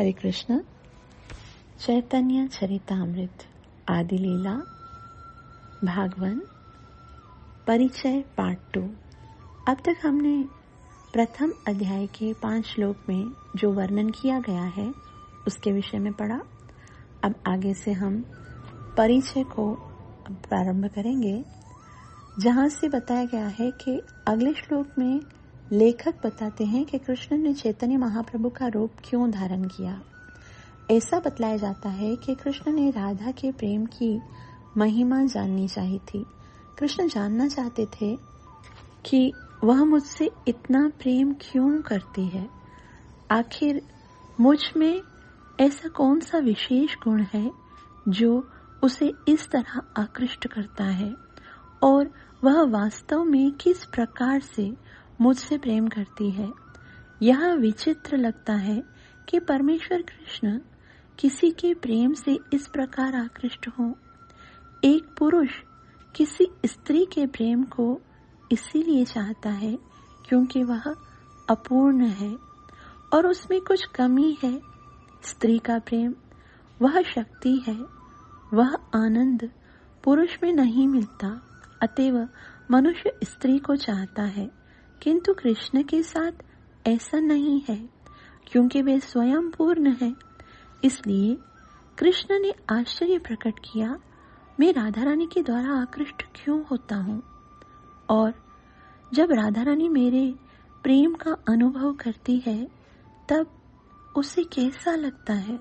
हरे कृष्ण। चैतन्य चरितामृत आदि लीला भागवन परिचय पार्ट 2। अब तक हमने प्रथम अध्याय के 5 श्लोक में जो वर्णन किया गया है उसके विषय में पढ़ा। अब आगे से हम परिचय को प्रारंभ करेंगे, जहाँ से बताया गया है कि अगले श्लोक में लेखक बताते हैं कि कृष्ण ने चैतन्य महाप्रभु का रूप क्यों धारण किया। ऐसा बतलाया जाता है कि कृष्ण ने राधा के प्रेम की महिमा जाननी चाहिए थी। कृष्ण जानना चाहते थे कि वह मुझसे इतना प्रेम क्यों करती है, आखिर मुझ में ऐसा कौन सा विशेष गुण है जो उसे इस तरह आकृष्ट करता है, और वह वास्तव में किस प्रकार से मुझसे प्रेम करती है। यह विचित्र लगता है कि परमेश्वर कृष्ण किसी के प्रेम से इस प्रकार आकृष्ट हो। एक पुरुष किसी स्त्री के प्रेम को इसीलिए चाहता है क्योंकि वह अपूर्ण है और उसमें कुछ कमी है। स्त्री का प्रेम वह शक्ति है, वह आनंद पुरुष में नहीं मिलता। अतएव मनुष्य स्त्री को चाहता है, किंतु कृष्ण के साथ ऐसा नहीं है क्योंकि वे स्वयं पूर्ण है। इसलिए कृष्ण ने आश्चर्य प्रकट किया, मैं राधा रानी के द्वारा आकृष्ट क्यों होता हूँ, और जब राधा रानी मेरे प्रेम का अनुभव करती है तब उसे कैसा लगता है।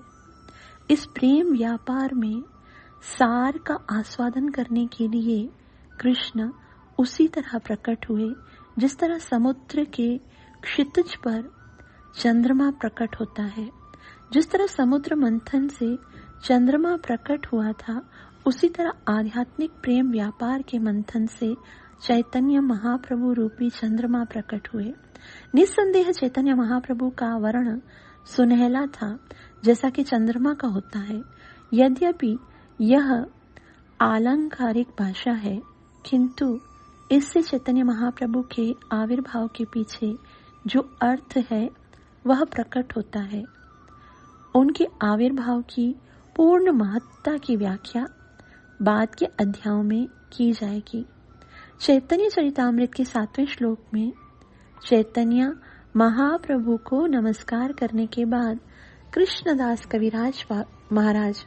इस प्रेम व्यापार में सार का आस्वादन करने के लिए कृष्ण उसी तरह प्रकट हुए जिस तरह समुद्र के क्षितिज पर चंद्रमा प्रकट होता है। जिस तरह समुद्र मंथन से चंद्रमा प्रकट हुआ था, उसी तरह आध्यात्मिक प्रेम व्यापार के मंथन से चैतन्य महाप्रभु रूपी चंद्रमा प्रकट हुए। निस्संदेह चैतन्य महाप्रभु का वर्ण सुनहला था, जैसा कि चंद्रमा का होता है। यद्यपि यह आलंकारिक भाषा है, किंतु इससे चैतन्य महाप्रभु के आविर्भाव के पीछे जो अर्थ है वह प्रकट होता है। उनके आविर्भाव की पूर्ण महत्ता की व्याख्या बाद के अध्यायों में की जाएगी। चैतन्य चरितामृत के 7वें श्लोक में चैतन्य महाप्रभु को नमस्कार करने के बाद कृष्णदास कविराज महाराज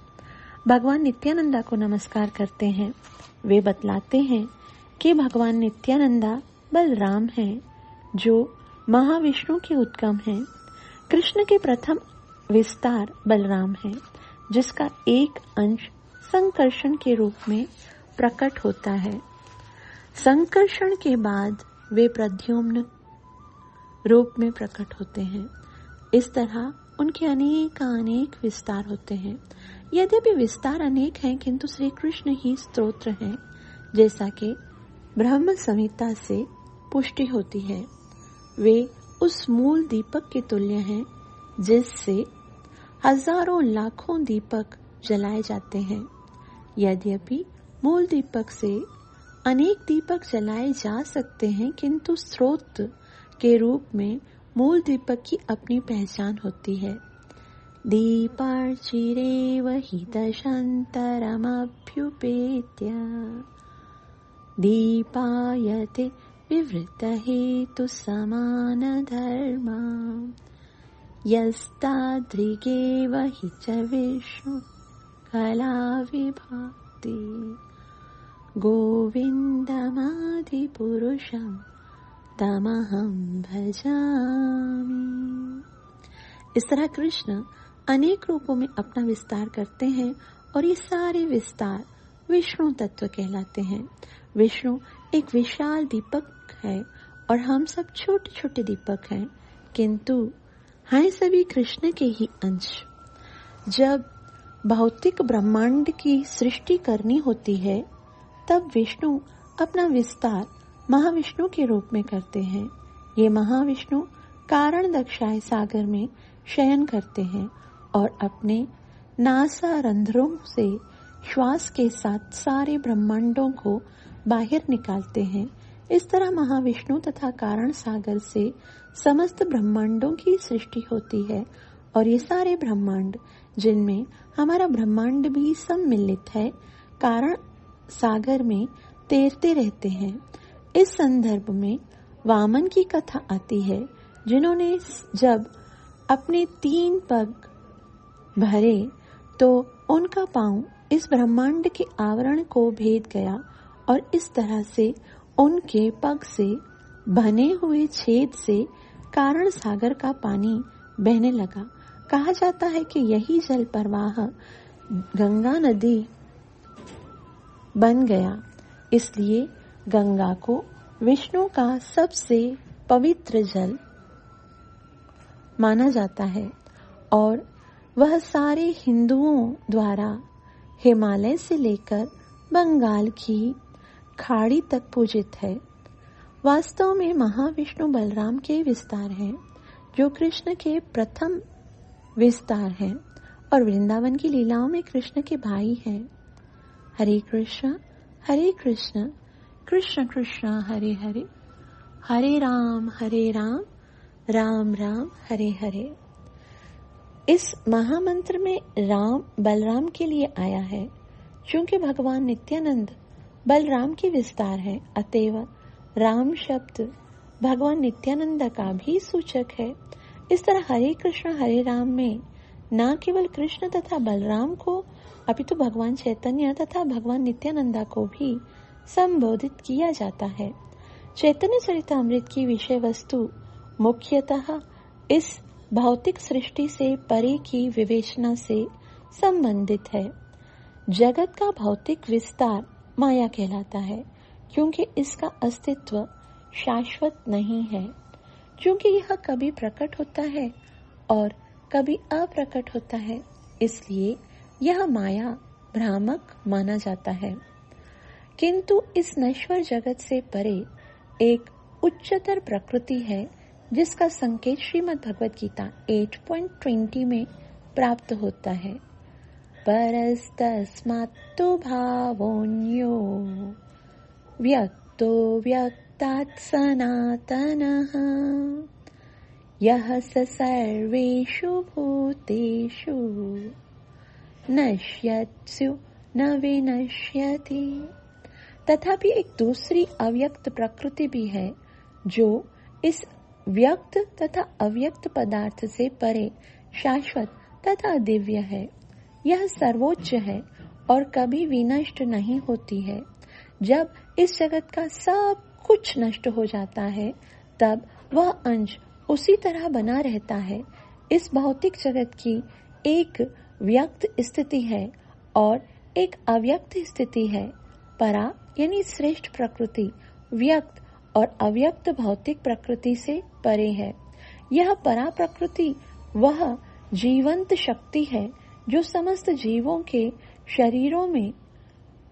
भगवान नित्यानंदा को नमस्कार करते हैं। वे बतलाते हैं कि भगवान नित्यानंदा बलराम हैं, जो महाविष्णु के उद्गम हैं। कृष्ण के प्रथम विस्तार बलराम है, जिसका एक अंश संकर्षण के रूप में प्रकट होता है। संकर्षण के बाद वे प्रद्युम्न रूप में प्रकट होते हैं। इस तरह उनके अनेक विस्तार होते हैं। यद्यपि विस्तार अनेक हैं, किंतु श्री कृष्ण ही स्तोत्र हैं, जैसा कि ब्रह्म संहिता से पुष्टि होती है। वे उस मूल दीपक के तुल्य हैं जिससे हजारों लाखों दीपक जलाए जाते हैं। यद्यपि मूल दीपक से अनेक दीपक जलाए जा सकते हैं, किंतु स्रोत के रूप में मूल दीपक की अपनी पहचान होती है। दीपार्चिरेव हि दशान्तरमभ्युपेत्य दीपायते विवृतहेतु समानधर्मा यस्तादृगेव हि च विष्णु कला विभाति गोविन्दमादिपुरुषं तमहं भजामि। इस तरह कृष्ण अनेक रूपों में अपना विस्तार करते हैं, और ये सारे विस्तार विष्णु तत्व कहलाते हैं। विष्णु एक विशाल दीपक है और हम सब छोटे छोटे दीपक हैं, किंतु हैं सभी कृष्ण के ही अंश। जब भौतिक ब्रह्मांड की सृष्टि करनी होती है, तब विष्णु अपना विस्तार महाविष्णु के रूप में करते हैं। ये महाविष्णु कारण दक्षाय सागर में शयन करते हैं और अपने नासा रंध्रों से श्वास के साथ सारे ब्रह्मांडों को बाहर निकालते हैं। इस तरह महाविष्णु तथा कारण सागर से समस्त ब्रह्मांडों की सृष्टि होती है और ये सारे ब्रह्मांड, जिनमें हमारा ब्रह्मांड भी सम्मिलित है, कारण सागर में तैरते रहते हैं। इस संदर्भ में वामन की कथा आती है, जिन्होंने जब अपने 3 पग भरे तो उनका पांव इस ब्रह्मांड के आवरण को भेद गया और इस तरह से उनके पग से बने हुए छेद से कारण सागर का पानी बहने लगा। कहा जाता है कि यही जल प्रवाह गंगा नदी बन गया। इसलिए गंगा को विष्णु का सबसे पवित्र जल माना जाता है और वह सारे हिंदुओं द्वारा हिमालय से लेकर बंगाल की खाड़ी तक पूजित है। वास्तव में महाविष्णु बलराम के विस्तार हैं, जो कृष्ण के प्रथम विस्तार हैं और वृंदावन की लीलाओं में कृष्ण के भाई हैं। हरे कृष्ण कृष्ण कृष्ण हरे हरे, हरे राम राम राम हरे हरे। इस महामंत्र में राम बलराम के लिए आया है। चूंकि भगवान नित्यानंद बलराम के विस्तार है, अतएव राम शब्द भगवान नित्यानंद का भी सूचक है। इस तरह हरे राम में न केवल कृष्ण तथा बलराम को अपितु भगवान चैतन्य तथा भगवान नित्यानंदा को भी संबोधित किया जाता है। चैतन्य चरितामृत की विषय वस्तु मुख्यतः इस भौतिक सृष्टि से परे की विवेचना से संबंधित है। जगत का भौतिक विस्तार माया कहलाता है, क्योंकि इसका अस्तित्व शाश्वत नहीं है। क्योंकि यह कभी प्रकट होता है और कभी अप्रकट होता है, इसलिए यह माया भ्रामक माना जाता है। किंतु इस नश्वर जगत से परे एक उच्चतर प्रकृति है, जिसका संकेत श्रीमद् भगवद गीता 8.20 में प्राप्त होता है। परस्तस्मात्तु भावोऽन्यो व्यक्तो व्यक्तात् सनातनः यः स सर्वेषु भूतेषु नश्यत्सु न विनश्यति। तथापि एक दूसरी अव्यक्त प्रकृति भी है, जो इस व्यक्त तथा अव्यक्त पदार्थ से परे शाश्वत तथा दिव्य है। यह सर्वोच्च है और कभी विनष्ट नहीं होती है। जब इस जगत का सब कुछ नष्ट हो जाता है, तब वह अंश उसी तरह बना रहता है। इस भौतिक जगत की एक व्यक्त स्थिति है और एक अव्यक्त स्थिति है। परा यानी श्रेष्ठ प्रकृति व्यक्त और अव्यक्त भौतिक प्रकृति से परे है। यह परा प्रकृति वह जीवंत शक्ति है, जो समस्त जीवों के शरीरों में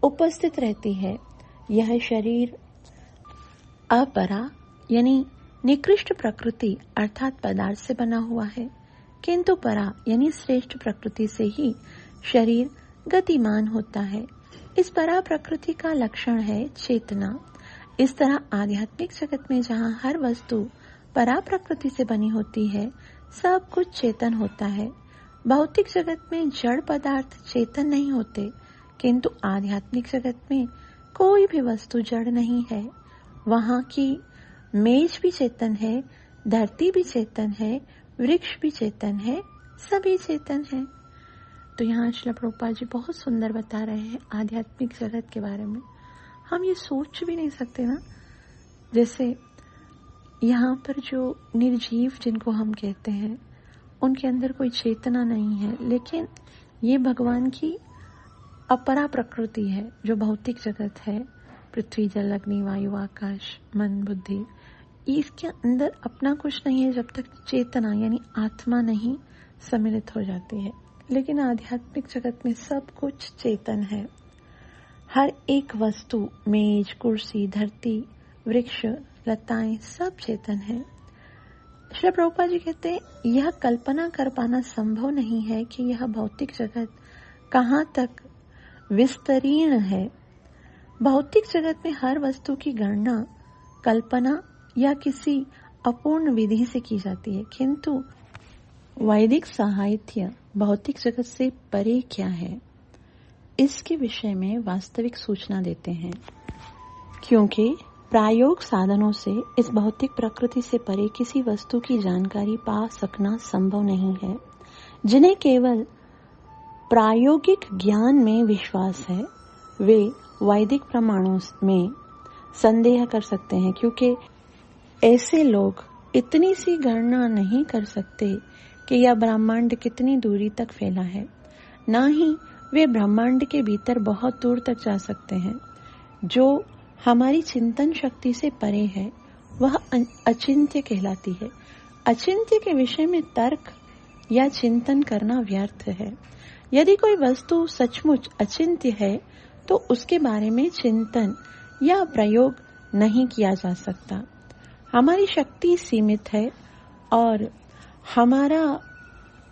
उपस्थित रहती है। यह शरीर अपरा यानी निकृष्ट प्रकृति अर्थात पदार्थ से बना हुआ है, किंतु परा यानी श्रेष्ठ प्रकृति से ही शरीर गतिमान होता है। इस परा प्रकृति का लक्षण है चेतना। इस तरह आध्यात्मिक जगत में जहाँ हर वस्तु परा प्रकृति से बनी होती है, सब कुछ चेतन होता है। भौतिक जगत में जड़ पदार्थ चेतन नहीं होते, किंतु आध्यात्मिक जगत में कोई भी वस्तु जड़ नहीं है। वहाँ की मेज भी चेतन है, धरती भी चेतन है, वृक्ष भी चेतन है, सभी चेतन है। तो यहाँ श्रील प्रभुपाद जी बहुत सुंदर बता रहे हैं आध्यात्मिक जगत के बारे में। हम ये सोच भी नहीं सकते ना, जैसे यहाँ पर जो निर्जीव जिनको हम कहते हैं, उनके अंदर कोई चेतना नहीं है, लेकिन ये भगवान की अपरा प्रकृति है जो भौतिक जगत है। पृथ्वी जल अग्नि वायु आकाश मन बुद्धि, इसके अंदर अपना कुछ नहीं है जब तक चेतना यानी आत्मा नहीं सम्मिलित हो जाती है। लेकिन आध्यात्मिक जगत में सब कुछ चेतन है। हर एक वस्तु, मेज कुर्सी धरती वृक्ष लताएं सब चेतन है। श्री प्रभुपाद जी कहते हैं, यह कल्पना कर पाना संभव नहीं है कि यह भौतिक जगत कहाँ तक विस्तरीर्ण है। भौतिक जगत में हर वस्तु की गणना कल्पना या किसी अपूर्ण विधि से की जाती है, किंतु वैदिक साहित्य भौतिक जगत से परे क्या है, इसके विषय में वास्तविक सूचना देते हैं, क्योंकि प्रायोग साधनों से इस भौतिक प्रकृति से परे किसी वस्तु की जानकारी पा सकना संभव नहीं है। जिन्हें केवल प्रायोगिक ज्ञान में विश्वास है, वे वैदिक प्रमाणों में संदेह कर सकते हैं, क्योंकि ऐसे लोग इतनी सी गणना नहीं कर सकते कि यह ब्रह्मांड कितनी दूरी तक फैला है, ना ही वे ब्रह्मांड के भीतर बहुत दूर तक जा सकते हैं। जो हमारी चिंतन शक्ति से परे है वह अचिंत्य कहलाती है। अचिंत्य के विषय में तर्क या चिंतन करना व्यर्थ है। यदि कोई वस्तु सचमुच अचिंत्य है तो उसके बारे में चिंतन या प्रयोग नहीं किया जा सकता। हमारी शक्ति सीमित है और हमारा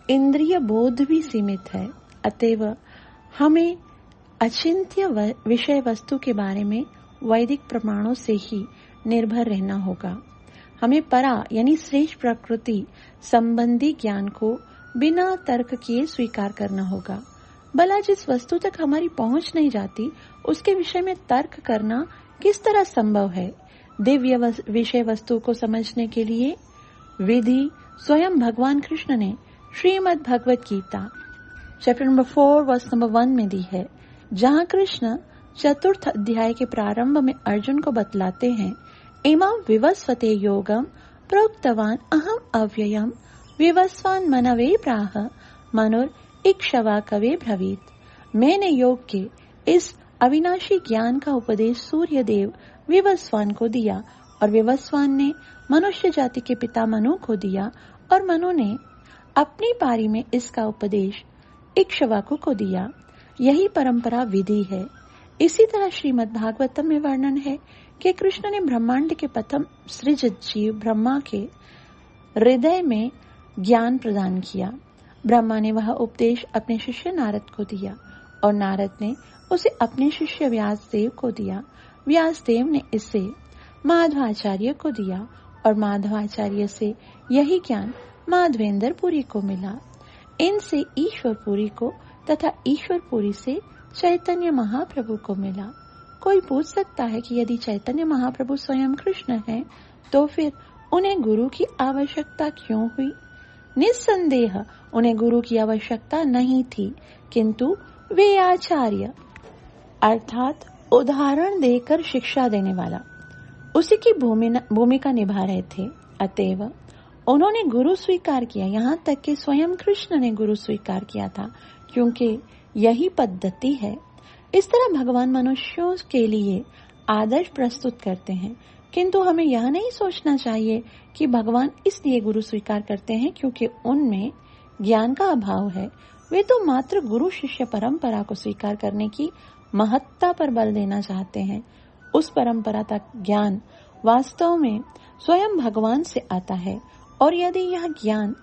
इंद्रिय बोध भी सीमित है, अतएव हमें अचिंत्य विषय वस्तु के बारे में वैदिक प्रमाणों से ही निर्भर रहना होगा। हमें परा यानी श्रेष्ठ प्रकृति संबंधी ज्ञान को बिना तर्क किए स्वीकार करना होगा। भला जिस वस्तु तक हमारी पहुंच नहीं जाती उसके विषय में तर्क करना किस तरह संभव है। दिव्य विषय वस्तु को समझने के लिए विधि स्वयं भगवान कृष्ण ने Shrimad Bhagavad Gita chapter number 4 verse number 1 में दी है, जहाँ कृष्ण चतुर्थ अध्याय के प्रारंभ में अर्जुन को बतलाते हैं, इमं विवस्वते योगम प्रोक्तवान अहम अव्ययम विवस्वान मनवे प्राह मनुर इक्ष्वा कवे ब्रवीत। मैंने योग के इस अविनाशी ज्ञान का उपदेश सूर्य देव विवस्वान को दिया और विवस्वान ने मनुष्य जाति के पिता मनु को दिया और मनु ने अपनी पारी में इसका उपदेश इक्ष्वाकु को दिया। यही परंपरा विधि है। इसी तरह श्रीमद् भागवतम में वर्णन है कि कृष्ण ने ब्रह्मांड के प्रथम सृजित जीव ब्रह्मा के हृदय में ज्ञान प्रदान किया। ब्रह्मा ने वह उपदेश अपने शिष्य नारद को दिया और नारद ने उसे अपने शिष्य व्यासदेव को दिया। व्यासदेव ने इसे माधवाचार्य को दिया और माधवाचार्य से यही ज्ञान माधवेंद्र पुरी को मिला। इनसे ईश्वर पुरी को तथा ईश्वर पुरी से चैतन्य महाप्रभु को मिला। कोई पूछ सकता है कि यदि चैतन्य महाप्रभु स्वयं कृष्ण हैं, तो फिर उन्हें गुरु की आवश्यकता क्यों हुई? निस्संदेह उन्हें गुरु की आवश्यकता नहीं थी, किंतु वे आचार्य अर्थात उदाहरण देकर शिक्षा देने वाला उसी की भूमिका निभा रहे थे। अतएव उन्होंने गुरु स्वीकार किया, यहाँ तक कि स्वयं कृष्ण ने गुरु स्वीकार किया था, क्योंकि यही पद्धति है। इस तरह भगवान मनुष्यों के लिए आदर्श प्रस्तुत करते हैं, किंतु हमें यह नहीं सोचना चाहिए कि भगवान इसलिए गुरु स्वीकार करते हैं क्योंकि उनमें ज्ञान का अभाव है। वे तो मात्र गुरु शिष्य परंपरा को स्वीकार करने की महत्ता पर बल देना चाहते हैं। उस परंपरा तक ज्ञान वास्तव में स्वयं भगवान से आता है और यदि यह ज्ञान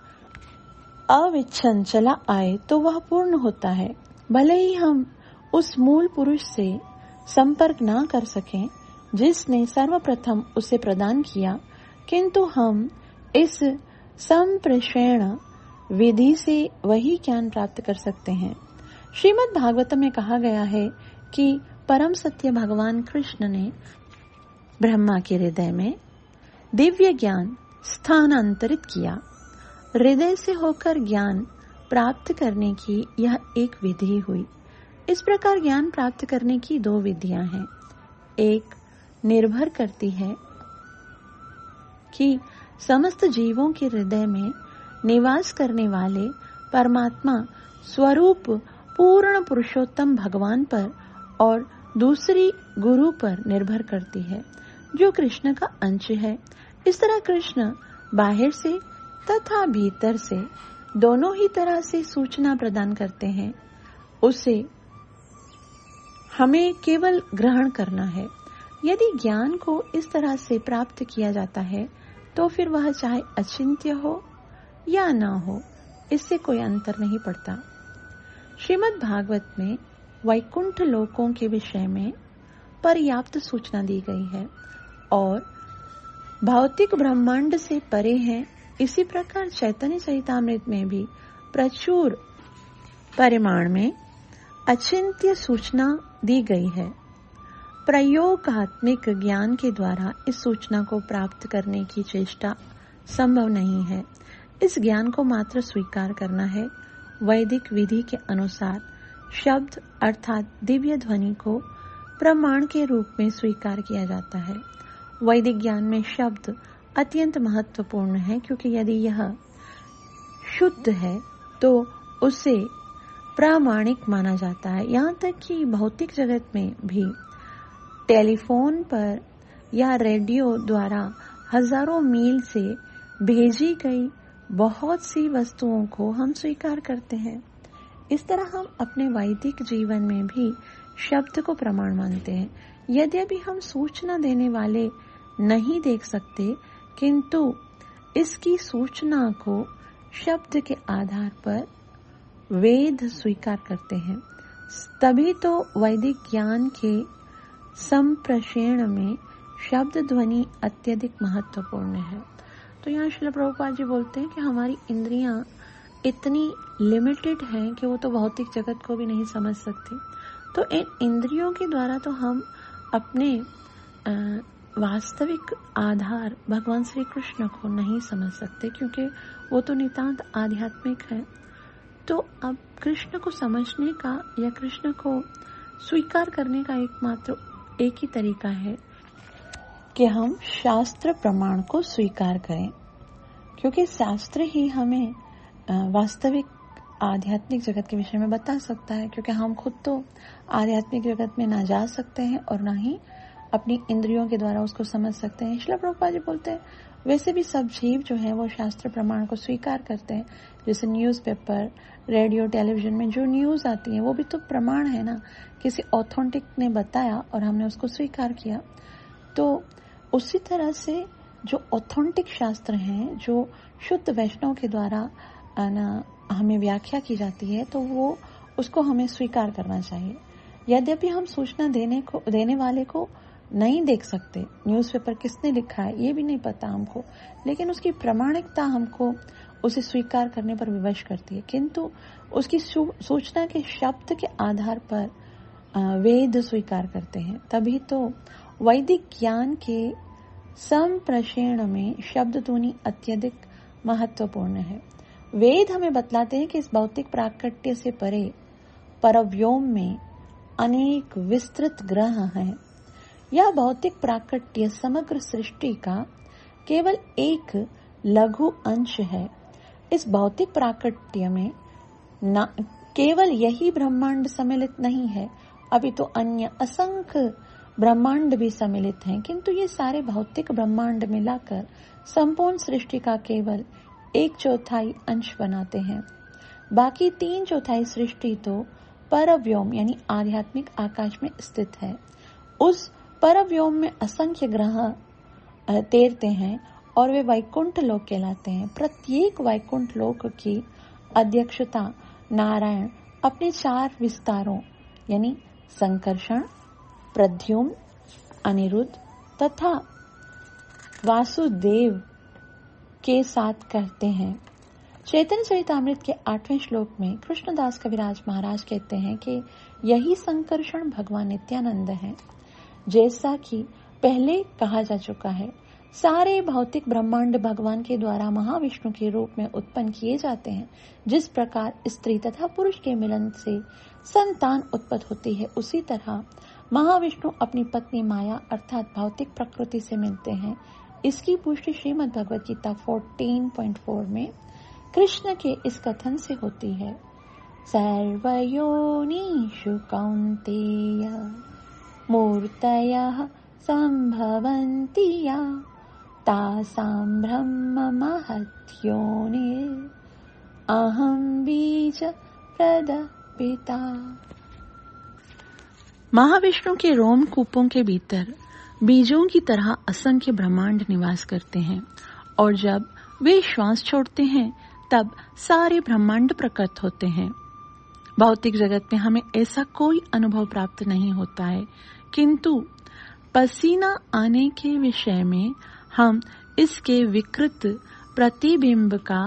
अविच्छन चला आए तो वह पूर्ण होता है। भले ही हम उस मूल पुरुष से संपर्क ना कर सकें जिसने सर्वप्रथम उसे प्रदान किया, किंतु हम इस संप्रेषण विधि से वही ज्ञान प्राप्त कर सकते हैं। श्रीमद् भागवतम में कहा गया है कि परम सत्य भगवान कृष्ण ने ब्रह्मा के हृदय में दिव्य ज्ञान स्थानांतरित किया। हृदय से होकर ज्ञान प्राप्त करने की यह एक विधि हुई। इस प्रकार ज्ञान प्राप्त करने की दो विधियां हैं। एक निर्भर करती है कि समस्त जीवों के हृदय में निवास करने वाले परमात्मा स्वरूप पूर्ण पुरुषोत्तम भगवान पर, और दूसरी गुरु पर निर्भर करती है जो कृष्ण का अंश है। इस तरह कृष्ण बाहर से तथा भीतर से दोनों ही तरह से सूचना प्रदान करते हैं। उसे हमें केवल ग्रहण करना है। यदि ज्ञान को इस तरह से प्राप्त किया जाता है तो फिर वह चाहे अचिंत्य हो या ना हो, इससे कोई अंतर नहीं पड़ता। श्रीमद् भागवत में वैकुंठ लोकों के विषय में पर्याप्त सूचना दी गई है और भौतिक ब्रह्मांड से परे हैं इसी प्रकार चैतन्य चरितामृत में भी प्रचुर परिमाण में अचिंत्य सूचना दी गई है। प्रयोगात्मक ज्ञान के द्वारा इस सूचना को प्राप्त करने की चेष्टा संभव नहीं है। इस ज्ञान को मात्र स्वीकार करना है। वैदिक विधि के अनुसार शब्द अर्थात दिव्य ध्वनि को प्रमाण के रूप में स्वीकार किया जाता है। वैदिक ज्ञान में शब्द अत्यंत महत्वपूर्ण है, क्योंकि यदि यह शुद्ध है तो उसे प्रामाणिक माना जाता है। यहाँ तक कि भौतिक जगत में भी टेलीफोन पर या रेडियो द्वारा हजारों मील से भेजी गई बहुत सी वस्तुओं को हम स्वीकार करते हैं। इस तरह हम अपने वैदिक जीवन में भी शब्द को प्रमाण मानते हैं। यद्यपि हम सूचना देने वाले नहीं देख सकते, किंतु इसकी सूचना को शब्द के आधार पर वेद स्वीकार करते हैं। तभी तो वैदिक ज्ञान के संप्रेषण में शब्द ध्वनि अत्यधिक महत्वपूर्ण है। तो यहाँ श्रील प्रभुपाद जी बोलते हैं कि हमारी इंद्रियां इतनी लिमिटेड हैं कि वो तो भौतिक जगत को भी नहीं समझ सकती। तो इन इंद्रियों के द्वारा तो हम अपने वास्तविक आधार भगवान श्री कृष्ण को नहीं समझ सकते, क्योंकि वो तो नितांत आध्यात्मिक है। तो अब कृष्ण को समझने का या कृष्ण को स्वीकार करने का एक ही तरीका है कि हम शास्त्र प्रमाण को स्वीकार करें, क्योंकि शास्त्र ही हमें वास्तविक आध्यात्मिक जगत के विषय में बता सकता है। क्योंकि हम खुद तो आध्यात्मिक जगत में ना जा सकते हैं और ना ही अपनी इंद्रियों के द्वारा उसको समझ सकते हैं। श्रील प्रभुपाद जी बोलते हैं वैसे भी सब जीव जो है वो शास्त्र प्रमाण को स्वीकार करते हैं। जैसे न्यूज़पेपर, रेडियो, टेलीविजन में जो न्यूज आती है वो भी तो प्रमाण है ना, किसी ऑथेंटिक ने बताया और हमने उसको स्वीकार किया। तो उसी तरह से जो ऑथेंटिक शास्त्र हैं, जो शुद्ध वैष्णव के द्वारा हमें व्याख्या की जाती है, तो वो उसको हमें स्वीकार करना चाहिए। यद्यपि हम सूचना देने वाले को नहीं देख सकते, न्यूज़पेपर किसने लिखा है ये भी नहीं पता हमको, लेकिन उसकी प्रामाणिकता हमको उसे स्वीकार करने पर विवश करती है। किंतु उसकी सूचना के शब्द के आधार पर वेद स्वीकार करते हैं। तभी तो वैदिक ज्ञान के संप्रेषण में शब्द ध्वनि अत्यधिक महत्वपूर्ण है। वेद हमें बतलाते हैं कि इस भौतिक प्राकट्य से परे परव्योम में अनेक विस्तृत ग्रह हैं। यह भौतिक प्राकट्य समग्र सृष्टि का केवल एक लघु अंश है। इस भौतिक प्राकट्य में न केवल यही ब्रह्मांड सम्मिलित नहीं है, अभी तो अन्य असंख्य ब्रह्मांड भी सम्मिलित हैं, किंतु ये सारे भौतिक ब्रह्मांड मिलाकर संपूर्ण सृष्टि का केवल 1/4 अंश बनाते हैं। बाकी 3/4 सृष्टि तो परव्योम यानी आध्यात्मिक आकाश में स्थित है। उस परव्योम में असंख्य ग्रह तैरते हैं और वे वैकुंठ लोक कहलाते हैं। प्रत्येक वैकुंठ लोक की अध्यक्षता नारायण अपने 4 विस्तारों यानी संकर्षण, प्रद्युम्न, अनिरुद्ध तथा वासुदेव के साथ करते हैं। चैतन्य चरितामृत के 8वें श्लोक में कृष्णदास कविराज महाराज कहते हैं कि यही संकर्षण भगवान नित्यानंद है। जैसा कि पहले कहा जा चुका है, सारे भौतिक ब्रह्मांड भगवान के द्वारा महाविष्णु के रूप में उत्पन्न किए जाते हैं। जिस प्रकार स्त्री तथा पुरुष के मिलन से संतान उत्पन्न होती है, उसी तरह महाविष्णु अपनी पत्नी माया अर्थात भौतिक प्रकृति से मिलते हैं। इसकी पुष्टि श्रीमद् भगवद गीता 14.4 में कृष्ण के इस कथन से होती है, सर्वयोनिषु कौन्तेय मूर्तयः सम्भवन्ति या तासां ब्रह्म महत्योनिर् अहं बीज प्रदपिता। महाविष्णु के रोम कूपों के भीतर बीजों की तरह असंख्य ब्रह्मांड निवास करते हैं और जब वे श्वास छोड़ते हैं तब सारे ब्रह्मांड प्रकट होते हैं। भौतिक जगत में हमें ऐसा कोई अनुभव प्राप्त नहीं होता है, किंतु पसीना आने के विषय में हम इसके विकृत प्रतिबिंब का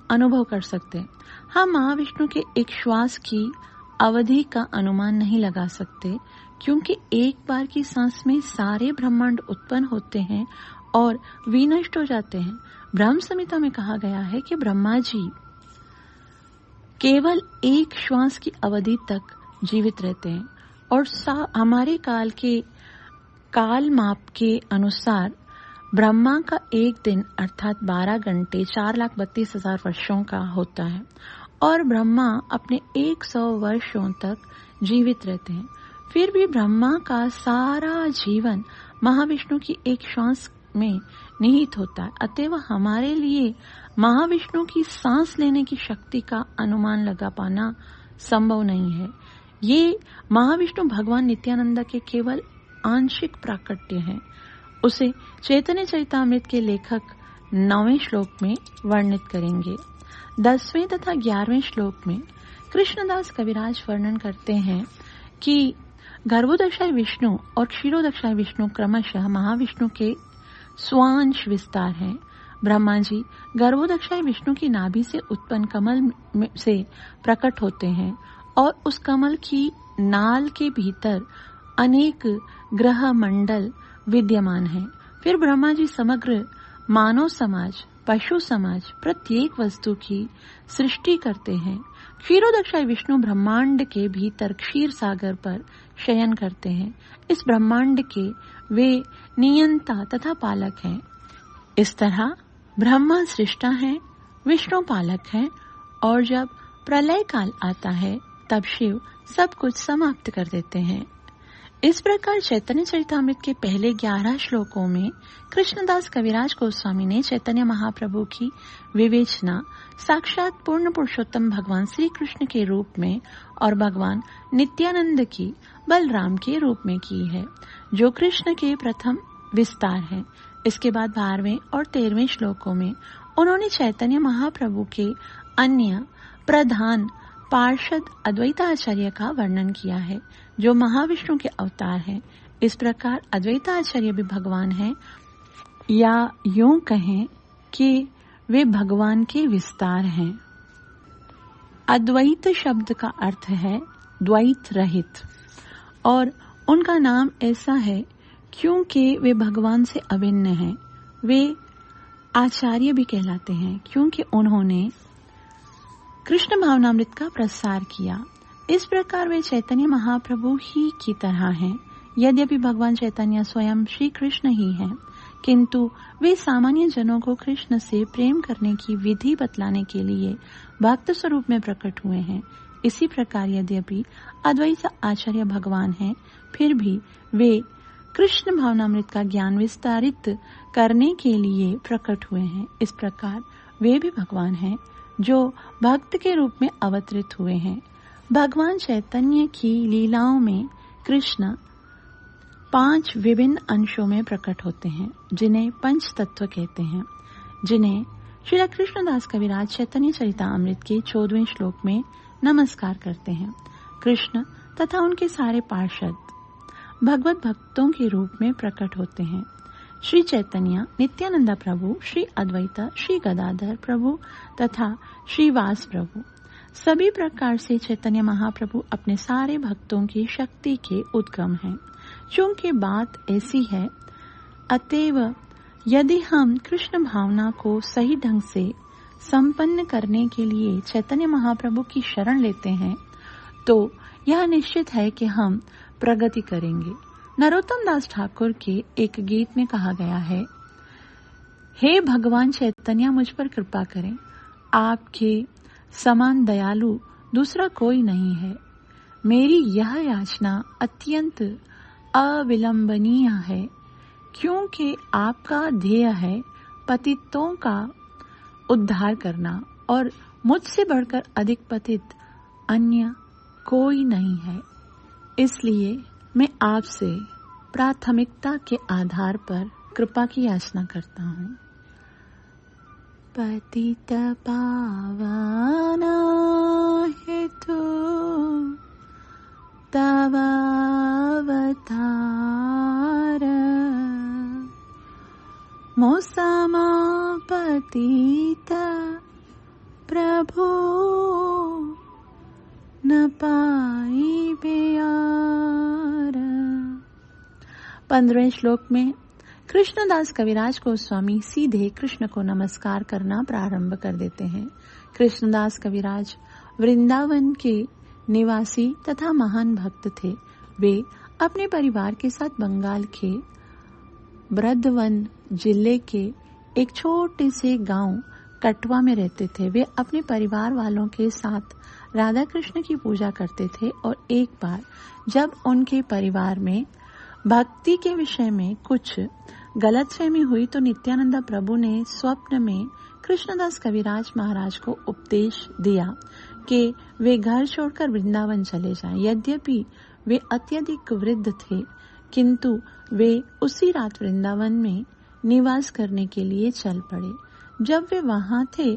अनुभव कर सकते हैं। हम महाविष्णु के एक श्वास की अवधि का अनुमान नहीं लगा सकते, क्योंकि एक बार की सांस में सारे ब्रह्मांड उत्पन्न होते हैं और विनष्ट हो जाते हैं। ब्रह्म संहिता में कहा गया है कि ब्रह्मा जी केवल एक श्वास की अवधि तक जीवित रहते हैं और हमारे काल माप के अनुसार ब्रह्मा का एक दिन अर्थात 12 घंटे 4,32,000 वर्षों का होता है और ब्रह्मा अपने 100 वर्षों तक जीवित रहते हैं। फिर भी ब्रह्मा का सारा जीवन महाविष्णु की एक श्वास में निहित होता है। अतएव हमारे लिए महाविष्णु की सांस लेने की शक्ति का अनुमान लगा पाना संभव नहीं है। ये महाविष्णु भगवान नित्यानंद के केवल आंशिक प्राकट्य हैं। उसे चैतन्य चरितामृत के लेखक 9वें श्लोक में वर्णित करेंगे। 10वें तथा 11वें श्लोक में कृष्णदास कविराज वर्णन करते हैं कि गर्भोदक्षाय विष्णु और क्षीरोदक्षाय विष्णु क्रमशः महाविष्णु के स्वांश विस्तार हैं। ब्रह्मा जी गर्भोदक्षाय विष्णु की नाभि से उत्पन्न कमल से प्रकट होते हैं और उस कमल की नाल के भीतर अनेक ग्रह मंडल विद्यमान हैं। फिर ब्रह्मा जी समग्र मानव समाज, पशु समाज, प्रत्येक वस्तु की सृष्टि करते हैं। क्षीरोदक्षाय विष्णु ब्रह्मांड के भीतर क्षीर सागर पर शयन करते हैं। इस ब्रह्मांड के वे नियंता तथा पालक हैं। इस तरह ब्रह्मा सृष्टा है, विष्णु पालक है और जब प्रलय काल आता है तब शिव सब कुछ समाप्त कर देते हैं। इस प्रकार चैतन्य चरितामृत के पहले 11 श्लोकों में कृष्णदास कविराज गोस्वामी ने चैतन्य महाप्रभु की विवेचना साक्षात पूर्ण पुरुषोत्तम भगवान श्री कृष्ण के रूप में और भगवान नित्यानंद की बलराम के रूप में की है, जो कृष्ण के प्रथम विस्तार हैं। इसके बाद 12वें और 13वें श्लोकों में उन्होंने चैतन्य महाप्रभु के अन्य प्रधान पार्षद अद्वैताचार्य का वर्णन किया है, जो महाविष्णु के अवतार हैं। इस प्रकार अद्वैताचार्य भी भगवान हैं, या यूं कहें कि वे भगवान के विस्तार हैं। अद्वैत शब्द का अर्थ है द्वैत रहित, और उनका नाम ऐसा है क्योंकि वे भगवान से अभिन्न हैं। वे आचार्य भी कहलाते हैं क्योंकि उन्होंने कृष्ण भावनामृत का प्रसार किया। इस प्रकार वे चैतन्य महाप्रभु ही की तरह हैं। यद्यपि भगवान चैतन्य स्वयं श्री कृष्ण ही हैं, किंतु वे सामान्य जनों को कृष्ण से प्रेम करने की विधि बतलाने के लिए भक्त स्वरूप में प्रकट हुए हैं। इसी प्रकार यद्यपि अद्वैत आचार्य भगवान हैं, फिर भी वे कृष्ण भावनामृत का ज्ञान विस्तारित करने के लिए प्रकट हुए हैं। इस प्रकार वे भी भगवान हैं जो भक्त के रूप में अवतरित हुए हैं। भगवान चैतन्य की लीलाओं में कृष्ण 5 विभिन्न अंशों में प्रकट होते हैं, जिन्हें पंच तत्व कहते हैं, जिन्हें श्री कृष्णदास कविराज चैतन्य चरितामृत के 14वें श्लोक में नमस्कार करते हैं। कृष्ण तथा उनके सारे पार्षद भगवत भक्तों के रूप में प्रकट होते हैं। श्री चैतन्य, नित्यानंद प्रभु, श्री अद्वैत, श्री गदाधर प्रभु तथा श्रीवास प्रभु, सभी प्रकार से चैतन्य महाप्रभु अपने सारे भक्तों की शक्ति के उद्गम हैं। चूंकि बात ऐसी है, अतएव यदि हम कृष्ण भावना को सही ढंग से संपन्न करने के लिए चैतन्य महाप्रभु की शरण लेते हैं, तो यह निश्चित है कि हम प्रगति करेंगे। नरोत्तम दास ठाकुर के एक गीत में कहा गया है, हे भगवान चैतन्य मुझ पर कृपा करें, आपके समान दयालु दूसरा कोई नहीं है। मेरी यह याचना अत्यंत अविलंबनीय है, क्योंकि आपका ध्येय है पतितों का उद्धार करना और मुझसे बढ़कर अधिक पतित अन्य कोई नहीं है। इसलिए मैं आपसे प्राथमिकता के आधार पर कृपा की याचना करता हूँ। पतित पावना हेतु तव अवतार, मोसमा पति न पाई प्यार। 15वें श्लोक में कृष्णदास कविराज गोस्वामी सीधे कृष्ण को नमस्कार करना प्रारंभ कर देते हैं। कृष्णदास कविराज वृंदावन के निवासी तथा महान भक्त थे। वे अपने परिवार के साथ बंगाल के बृंदावन जिले के एक छोटे से गांव कटवा में रहते थे। वे अपने परिवार वालों के साथ राधा कृष्ण की पूजा करते थे और एक बार जब उनके परिवार में भक्ति के विषय में कुछ गलतफहमी हुई तो नित्यानंद प्रभु ने स्वप्न में कृष्णदास कविराज महाराज को उपदेश दिया कि वे घर छोड़कर वृंदावन चले जाएं। यद्यपि वे अत्यधिक वृद्ध थे किंतु वे उसी रात वृंदावन में निवास करने के लिए चल पड़े। जब वे वहां थे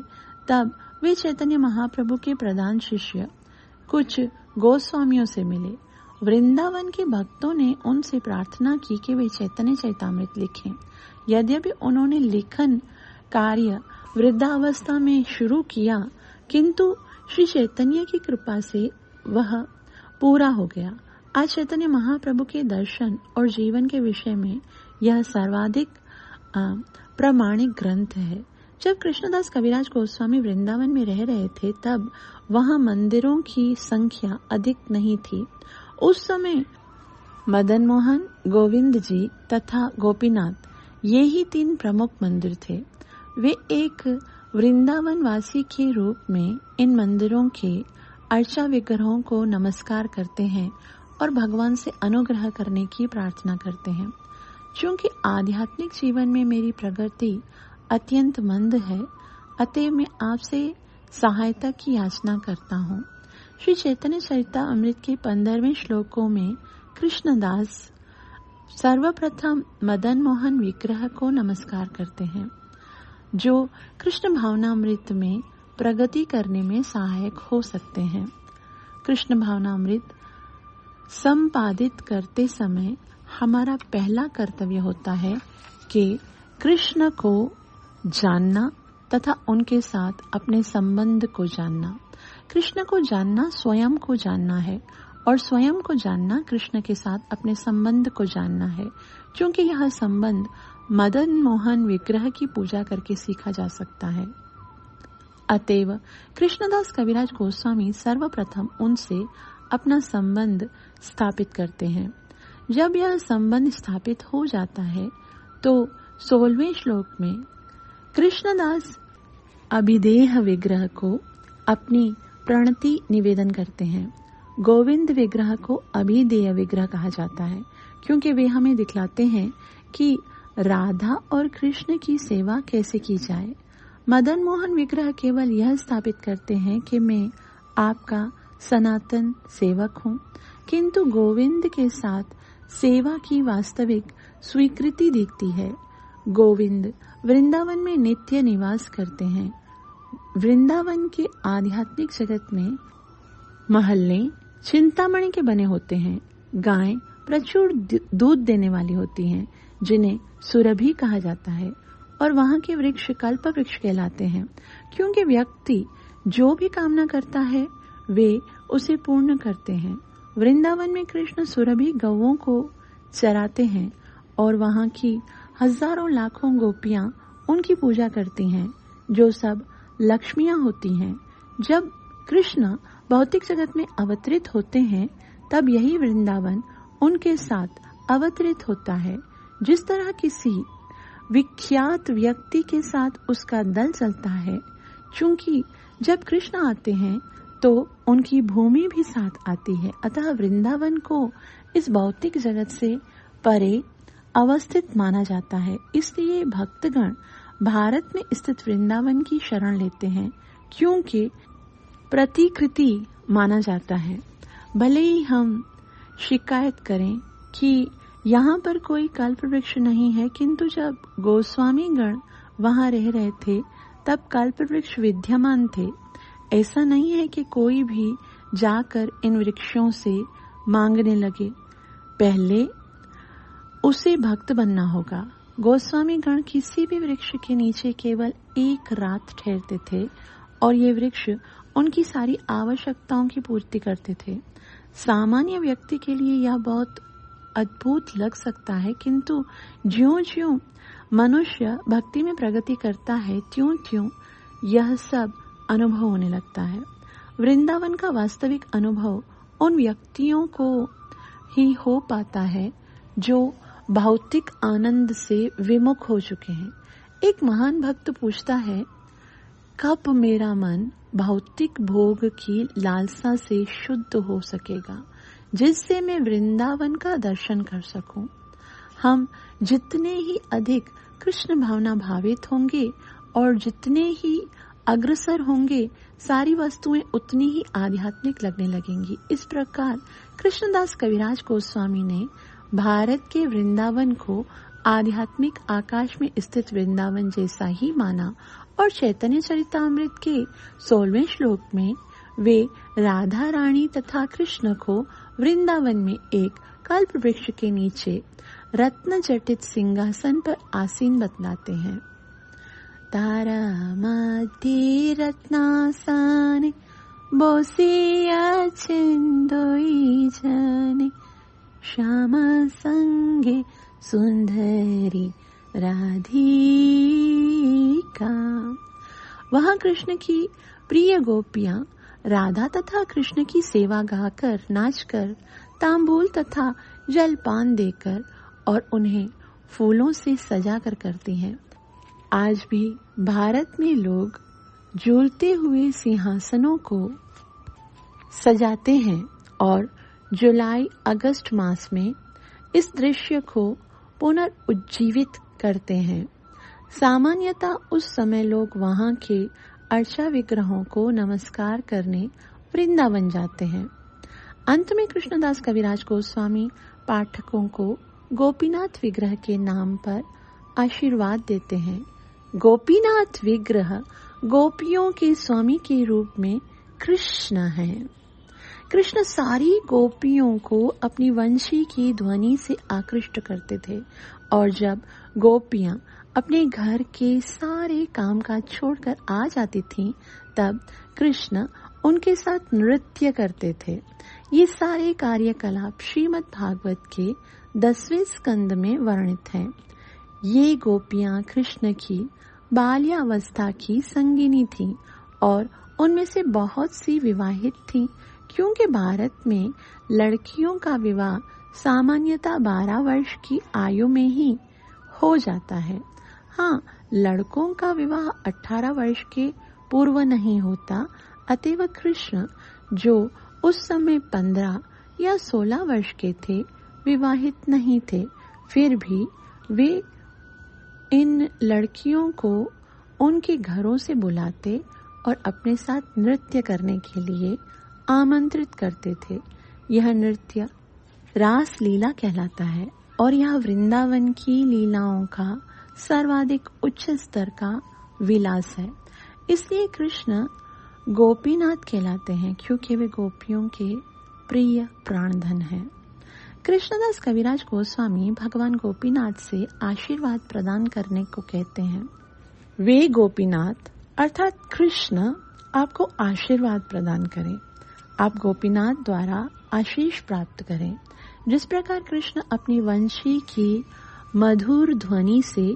तब वे चैतन्य महाप्रभु के प्रधान शिष्य कुछ गोस्वामियों से मिले। वृंदावन के भक्तों ने उनसे प्रार्थना की कि वे चैतन्य चरितामृत लिखें। यद्यपि उन्होंने लेखन कार्य वृद्धावस्था में शुरू किया किंतु श्री चैतन्य की कृपा से वह पूरा हो गया। आज चैतन्य महाप्रभु के दर्शन और जीवन के विषय में यह सर्वाधिक प्रामाणिक ग्रंथ है। जब कृष्णदास कविराज गोस्वामी वृंदावन में रह रहे थे तब वहां मंदिरों की संख्या अधिक नहीं थी। उस समय मदन मोहन, गोविंद जी तथा गोपीनाथ ये ही 3 प्रमुख मंदिर थे। वे एक वृंदावन वासी के रूप में इन मंदिरों के अर्चा विग्रहों को नमस्कार करते हैं और भगवान से अनुग्रह करने की प्रार्थना करते हैं। चूंकि आध्यात्मिक जीवन में मेरी प्रगति अत्यंत मंद है अतः मैं आपसे सहायता की याचना करता हूँ। श्री चैतन्य चरितामृत के 15वें श्लोकों में कृष्णदास सर्वप्रथम मदन मोहन विग्रह को नमस्कार करते हैं जो कृष्ण भावनामृत में प्रगति करने में सहायक हो सकते हैं। कृष्ण भावनामृत संपादित करते समय हमारा पहला कर्तव्य होता है कि कृष्ण को जानना तथा उनके साथ अपने संबंध को जानना। कृष्ण को जानना स्वयं को जानना है और स्वयं को जानना कृष्ण के साथ अपने संबंध को जानना है, क्योंकि यह संबंध मदन मोहन विग्रह की पूजा करके सीखा जा सकता है। अतएव कृष्णदास कविराज गोस्वामी सर्वप्रथम उनसे अपना संबंध स्थापित करते हैं। जब यह संबंध स्थापित हो जाता है तो 16वें श्लोक में कृष्णदास अभिदेह विग्रह को अपनी प्रणति निवेदन करते हैं। गोविंद विग्रह को अभिदेय विग्रह कहा जाता है क्योंकि वे हमें दिखलाते हैं कि राधा और कृष्ण की सेवा कैसे की जाए। मदन मोहन विग्रह केवल यह स्थापित करते हैं कि मैं आपका सनातन सेवक हूँ, किंतु गोविंद के साथ सेवा की वास्तविक स्वीकृति दिखती है। गोविंद वृंदावन में नित्य निवास करते हैं। वृंदावन के आध्यात्मिक जगत में महल्ले चिंतामणि के बने होते हैं। गायें प्रचुर दूध देने वाली होती हैं जिन्हें सुरभि कहा जाता है और वहाँ के वृक्ष कल्प वृक्ष कहलाते हैं, क्योंकि व्यक्ति जो भी कामना करता है वे उसे पूर्ण करते हैं। वृंदावन में कृष्ण सुरभि गौओं को चराते हैं और वहाँ की हजारों लाखों गोपियां उनकी पूजा करती हैं, जो सब लक्ष्मियां होती हैं। जब कृष्ण भौतिक जगत में अवतरित होते हैं तब यही वृंदावन उनके साथ अवतरित होता है। जिस तरह किसी विख्यात व्यक्ति के साथ उसका दल चलता है, चूंकि जब कृष्ण आते हैं तो उनकी भूमि भी साथ आती है, अतः वृंदावन को इस भौतिक जगत से परे अवस्थित माना जाता है। इसलिए भक्तगण भारत में स्थित वृंदावन की शरण लेते हैं, क्योंकि प्रतिकृति माना जाता है। भले ही हम शिकायत करें कि यहाँ पर कोई कल्प वृक्ष नहीं है, किंतु जब गोस्वामी गण वहाँ रह रहे थे तब कल्प वृक्ष विद्यमान थे। ऐसा नहीं है कि कोई भी जाकर इन वृक्षों से मांगने लगे, पहले उसे भक्त बनना होगा। गोस्वामी गण किसी भी वृक्ष के नीचे केवल एक रात ठहरते थे और ये वृक्ष उनकी सारी आवश्यकताओं की पूर्ति करते थे। सामान्य व्यक्ति के लिए यह बहुत अद्भुत लग सकता है, किंतु ज्यों-ज्यों मनुष्य भक्ति में प्रगति करता है त्यों-त्यों यह सब अनुभव होने लगता है। वृंदावन का वास्तविक अनुभव उन व्यक्तियों को ही हो पाता है जो भौतिक आनंद से विमुख हो चुके हैं। एक महान भक्त पूछता है, कब मेरा मन भौतिक भोग की लालसा से शुद्ध हो सकेगा, जिससे मैं वृंदावन का दर्शन कर सकूं। हम जितने ही अधिक कृष्ण भावना भावित होंगे और जितने ही अग्रसर होंगे, सारी वस्तुएं उतनी ही आध्यात्मिक लगने लगेंगी। इस प्रकार कृष्णदास कविराज गोस्वामी ने भारत के वृंदावन को आध्यात्मिक आकाश में स्थित वृंदावन जैसा ही माना और चैतन्य चरितामृत के 16वें श्लोक में वे राधा रानी तथा कृष्ण को वृंदावन में एक कल्प वृक्ष के नीचे रत्न जटित सिंहासन पर आसीन बतलाते हैं। तारा मध्ये रत्नासाने बोसिया छिंदोई जाने श्यामा संगे सुंदरी राधिका। वहाँ कृष्ण की प्रिय गोपियां राधा तथा कृष्ण की सेवा गाकर, नाचकर, तांबूल तथा जलपान देकर और उन्हें फूलों से सजाकर करती हैं। आज भी भारत में लोग झूलते हुए सिंहासनों को सजाते हैं और जुलाई अगस्त मास में इस दृश्य को पुनर्उज्जीवित करते हैं। सामान्यतः उस समय लोग वहां के अर्चा विग्रहों को नमस्कार करने वृंदावन जाते हैं। अंत में कृष्णदास कविराज गोस्वामी पाठकों को गोपीनाथ विग्रह के नाम पर आशीर्वाद देते हैं। गोपीनाथ विग्रह गोपियों के स्वामी के रूप में कृष्ण है। कृष्ण सारी गोपियों को अपनी वंशी की ध्वनि से आकृष्ट करते थे और जब गोपियां अपने घर के सारे कामकाज छोड़कर आ जाती थीं, तब कृष्ण उनके साथ नृत्य करते थे। ये सारे कार्यकलाप श्रीमद् भागवत के 10वें स्कंद में वर्णित हैं। ये गोपियां कृष्ण की बाल्यावस्था की संगिनी थीं और उनमें से बहुत सी विवाहित थीं, क्योंकि भारत में लड़कियों का विवाह सामान्यतः 12 वर्ष की आयु में ही हो जाता है। हाँ, लड़कों का विवाह 18 वर्ष के पूर्व नहीं होता। अतएव कृष्ण, जो उस समय 15 या 16 वर्ष के थे, विवाहित नहीं थे। फिर भी वे इन लड़कियों को उनके घरों से बुलाते और अपने साथ नृत्य करने के लिए आमंत्रित करते थे। यह नृत्य रास लीला कहलाता है और यह वृंदावन की लीलाओं का सर्वाधिक उच्च स्तर का विलास है। इसलिए कृष्ण गोपीनाथ कहलाते हैं, क्योंकि वे गोपियों के प्रिय प्राणधन हैं। कृष्णदास कविराज गोस्वामी भगवान गोपीनाथ से आशीर्वाद प्रदान करने को कहते हैं। वे गोपीनाथ अर्थात कृष्ण आपको आशीर्वाद प्रदान करें। आप गोपीनाथ द्वारा आशीष प्राप्त करें। जिस प्रकार कृष्ण अपनी वंशी की मधुर ध्वनि से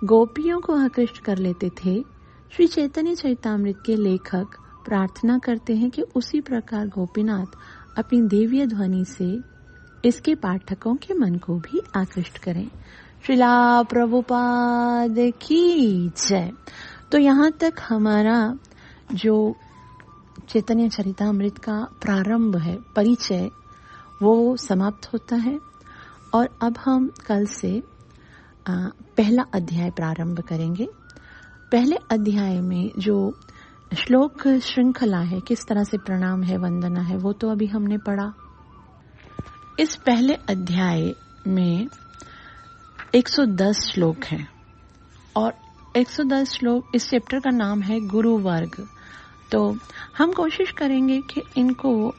गोपियों को आकृष्ट कर लेते थे, श्री चैतन्य चरितामृत के लेखक प्रार्थना करते हैं कि उसी प्रकार गोपीनाथ अपनी दिव्य ध्वनि से इसके पाठकों के मन को भी आकृष्ट करें। श्रीला प्रभुपाद की जय। तो यहाँ तक हमारा जो चैतन्य चरितामृत का प्रारंभ है, परिचय, वो समाप्त होता है और अब हम कल से पहला अध्याय प्रारंभ करेंगे। पहले अध्याय में जो श्लोक श्रृंखला है, किस तरह से प्रणाम है, वंदना है, वो तो अभी हमने पढ़ा। इस पहले अध्याय में 110 श्लोक हैं और 110 श्लोक, इस चैप्टर का नाम है गुरु वर्ग। तो हम कोशिश करेंगे कि इनको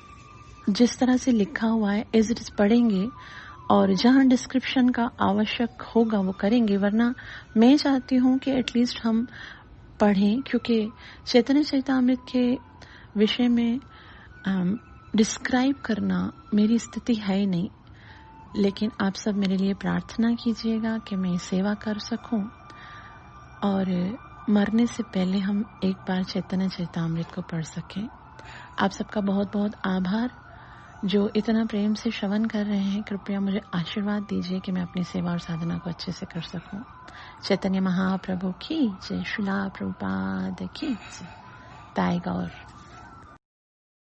जिस तरह से लिखा हुआ है एज इट इज पढ़ेंगे और जहां डिस्क्रिप्शन का आवश्यक होगा वो करेंगे, वरना मैं चाहती हूं कि एटलीस्ट हम पढ़ें, क्योंकि चैतन्य चरितामृत के विषय में डिस्क्राइब करना मेरी स्थिति है ही नहीं, लेकिन आप सब मेरे लिए प्रार्थना कीजिएगा कि मैं सेवा कर सकूं और मरने से पहले हम एक बार चैतन्य चरितामृत को पढ़ सकें। आप सबका बहुत बहुत आभार जो इतना प्रेम से श्रवण कर रहे हैं। कृपया मुझे आशीर्वाद दीजिए कि मैं अपनी सेवा और साधना को अच्छे से कर सकूं। चैतन्य महाप्रभु की जय, श्रीला प्रभुपाद की जय। ताई गौर।